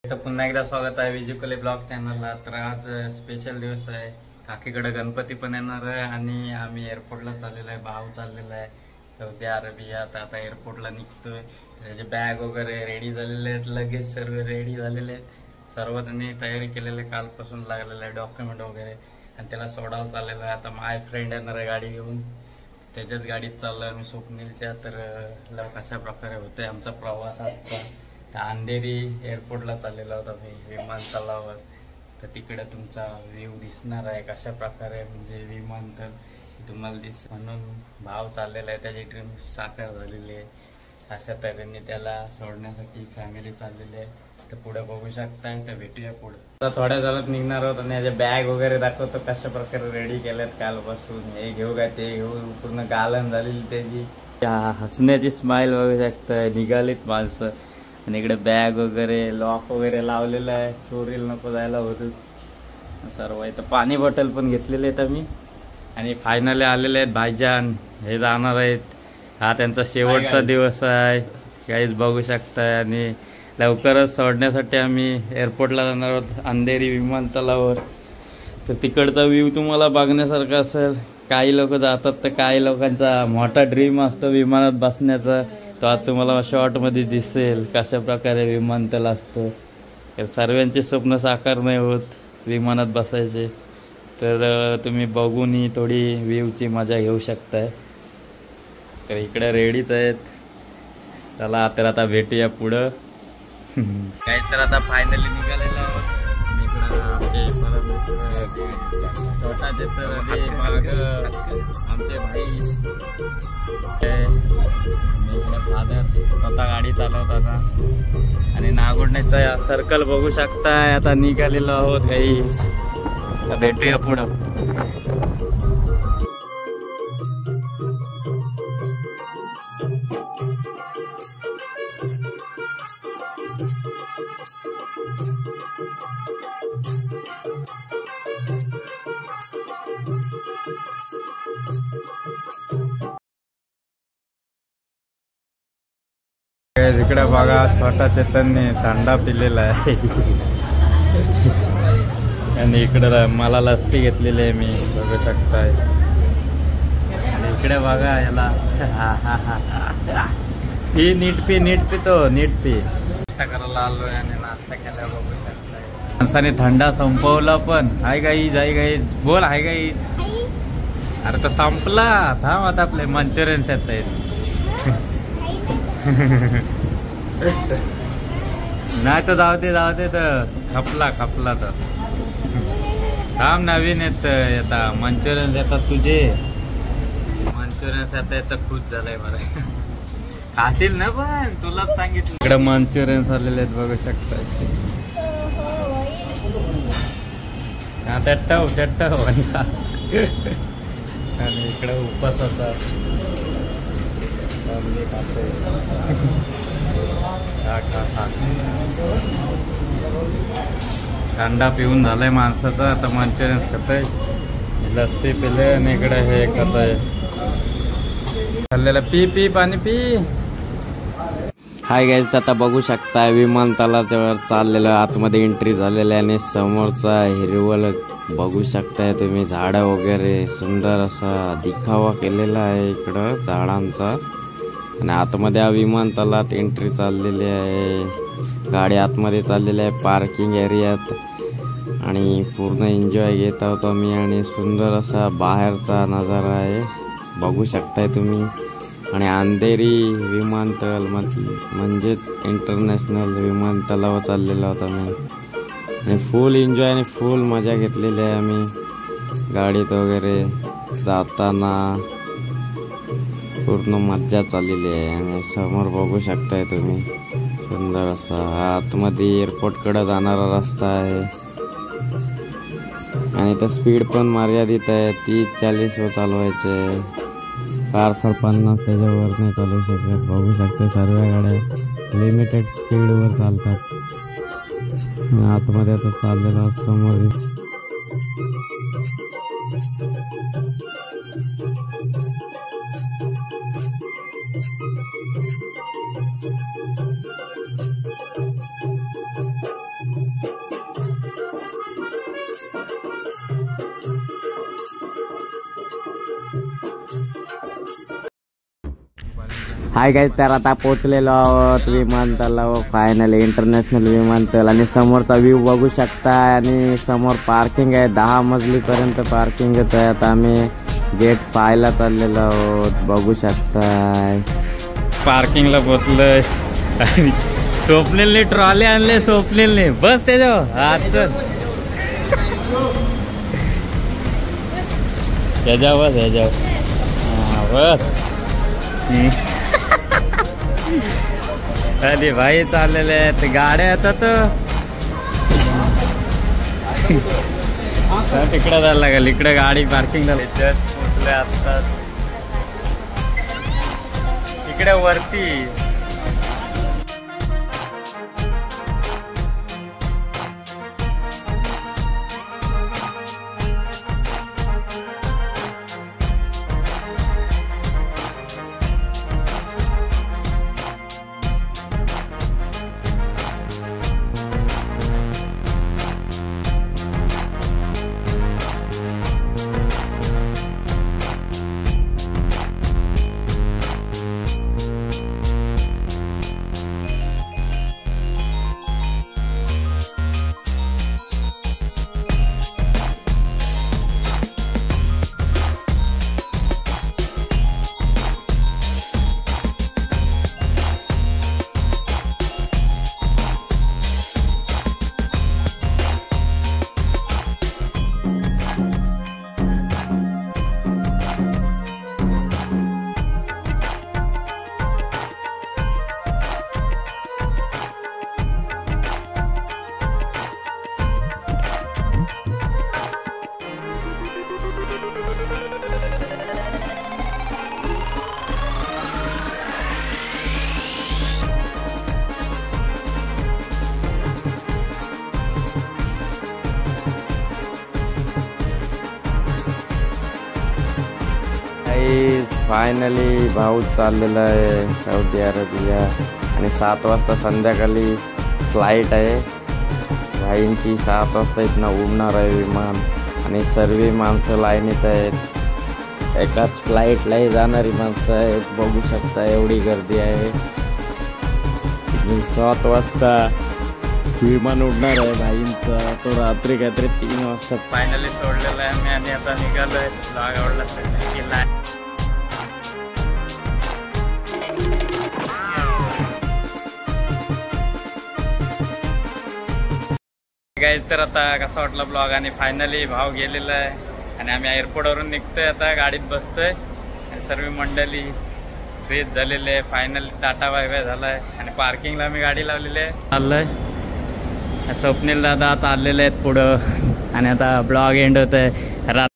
तर पुन्हा एकदा स्वागत आहे विजुकले ब्लॉग चॅनलला। तर आज स्पेशल दिवस आहे, काकीकडे गणपती पण येणार आहे आणि आम्ही एअरपोर्टला चाललेलो आहे, भाव चाललेला आहे सौदी अरेबियात। आता एअरपोर्टला निघतोय, त्याचे बॅग वगैरे रेडी झालेले आहेत, लगेच सर्व रेडी झालेले आहेत, सर्व त्यांनी तयारी केलेली कालपासून लागलेलं आहे, डॉक्युमेंट वगैरे, आणि त्याला सोडावं चाललेलं आहे। आता माय फ्रेंड येणार आहे गाडी घेऊन, त्याच्याच गाडीत चाललो आम्ही स्वप्नीलच्या। तर कशा प्रकारे होतोय आमचा प्रवास आजचा। अंधेरी एअरपोर्टला चाललेला होता मी विमानतळावर, तर तिकडे तुमचा व्ह्यू दिसणार आहे कशा प्रकारे, म्हणजे विमानतळ तुम्हाला म्हणून भाव चाललेला आहे, त्याची ड्रीम साकार झालेली आहे। अशा तऱ्हेने त्याला सोडण्यासाठी फॅमिली चाललेली आहे। तर पुढे बघू शकताय, तर भेटूया पुढे। तर थोड्या वेळात निघणार आहोत आणि याचे बॅग वगैरे दाखवतो कशा प्रकारे रेडी केल्यात कालपासून। हे घेऊ का ते घेऊ, पूर्ण गालन झालेली त्याची, हसण्याची स्माइल बघू शकताय, निघालीत माणसं। आणि इकडे बॅग वगैरे लॉक वगैरे लावलेलं आहे, चोरीला नको जायला होतं सर्व। इथं पाणी बॉटल पण घेतलेले आहेत आम्ही। आणि फायनली आलेले आहेत भाईजान, हे जाणार आहेत, हा त्यांचा शेवटचा दिवस आहे काहीच बघू शकताय। आणि लवकरच सोडण्यासाठी आम्ही एअरपोर्टला जाणार आहोत अंधेरी विमानतळावर। तर तिकडचा व्ह्यू तुम्हाला बघण्यासारखा असेल। काही लोक जातात तर काही लोकांचा मोठा ड्रीम असतो विमानात बसण्याचा, तो आज तुम्हाला शॉर्टमध्ये दिसेल कशा प्रकारे विमानतळ असतं। तर सर्वांचे स्वप्न साकार नाही होत विमानात बसायचे, तर तुम्ही बघूनही थोडी व्ह्यूची मजा घेऊ शकताय। तर इकडे रेडीच आहेत, चला तर आता भेटूया पुढं। काय तर आता फायनली निघालेलो आहोत। आमचे छोटाचे तर माग आमचे भाई, फादर स्वतः गाडी चालवतात। आणि नागोडण्याचा सर्कल बघू शकताय, आता निघालेलो आहोत गाईस, भेटूया पुढं। इकडे बघा छोटा चेतनने थंडा पिलेला आहे आणि इकडे मला लस्सी घेतलेली आहे मी, बघू शकताय। इकडे बघा याला ही नीट पी तो नीट पी। नाश्ता करायला आलोय आणि नाश्ता केला बघू शकताय। माणसाने थंडा संपवला पण। हाय गाईज बोल, हाय गाईज। अरे तो संपला, थांब आता आपले मंचुरियन्स येत आहेत। नाही तर जाऊ दे तर खपला तर थांब, नवीन येत मंचुरियन्स येतात तुझे, मंचुरियन्स आता येतं, खुश झालंय बरं। खाशील ना, पण तुला सांगितलं। इकडे मंचुरियन्स आलेले आहेत बघू शकताय, चट्टव आणि इकडे उपासाचा थंडा पिऊन झालाय माणसाचा, आता मंचुरियन्स खाताय, लस्सी पिले आणि इकडे हे खाताय खाल्लेलं। पी पाणी पी। हाय गाईज, आता बघू शकता विमानतळावर चाललेलं, आतमध्ये एंट्री झालेलं आहे आणि समोरचा हिरवळ बघू शकताय तुम्ही, झाडं वगैरे सुंदर असा दिखावा केलेला आहे इकडं झाडांचा। आणि आतमध्ये विमानतळात एंट्री चाललेली आहे, गाडी आतमध्ये चाललेली आहे पार्किंग एरियात, आणि पूर्ण एन्जॉय घेत आहोत आम्ही। आणि सुंदर असा बाहेरचा नजारा आहे बघू शकताय तुम्ही। आणि अंधेरी विमानतळ म्हणजेच इंटरनॅशनल विमानतळावर चाललेलो आहोत आम्ही, आणि फुल एन्जॉय आणि फुल मजा घेतलेली आहे आम्ही गाडीत वगैरे जाताना, पूर्ण मज्जा चाललेली आहे। आणि समोर बघू शकताय तुम्ही सुंदर असा आतमध्ये एअरपोर्ट कडे जाणारा रस्ता आहे आणि तर स्पीड पण मर्यादित आहे, 30-40 वर चालवायचे, फार 50 त्याच्यावर नाही चालू शकत। बघू शकते सर्व गाड्या लिमिटेड स्पीड वर चालतात। आतमध्ये आता चाललेला समोर हाय गाइस, तर आता पोहोचलेलो आहोत विमानतळावर, फायनली इंटरनॅशनल विमानतळ। आणि समोरचा व्ह्यू बघू शकता आणि समोर पार्किंग आहे, 10 मजलीपर्यंत पार्किंगच आहे। आता आम्ही गेट 5 ला चाललेलो आहोत, बघू शकताय पार्किंगला पोहोचलोय। स्वप्नीलने ट्रॉली आणले, स्वप्नीलने बस त्याच्यावर बस अरे भाई चाललेले आहेत गाड्या येतात तिकडे जायला लागेल, इकडे गाडी पार्किंग झाली। जस्ट पोचले आता इकडे वरती। फायनली भाऊ चाललेला आहे सौदी अरेबिया आणि 7 वाजता संध्याकाळी फ्लाईट आहे भाईंची। 7 वाजता इथनं उडणार आहे विमान आणि सर्व माणसं लाईनीत आहेत, एकाच फ्लाईटलाही जाणारी माणसं आहेत। बघू शकता एवढी गर्दी आहे। 7 वाजता विमान उडणार आहे भाईंचा, तो रात्री काहीतरी 3 वाजता फायनली सोडलेला आहे मी आणि आता निघालोय। ब्लॉग आवडला तर गाइस, तर आता कसा वाटला ब्लॉग। आणि फायनली भाव गेलेला आहे आणि आम्ही एअरपोर्टवरून निघतोय, आता गाडीत बसतोय आणि सर्व मंडळी फ्रेश झालेले आहे। फायनली टाटा बाय बाय झालाय आणि पार्किंगला आम्ही गाडी लावलेली आहे। चाललंय स्वप्नील दादा चाललेले आहेत पुढं आणि आता ब्लॉग एंड होत आहे।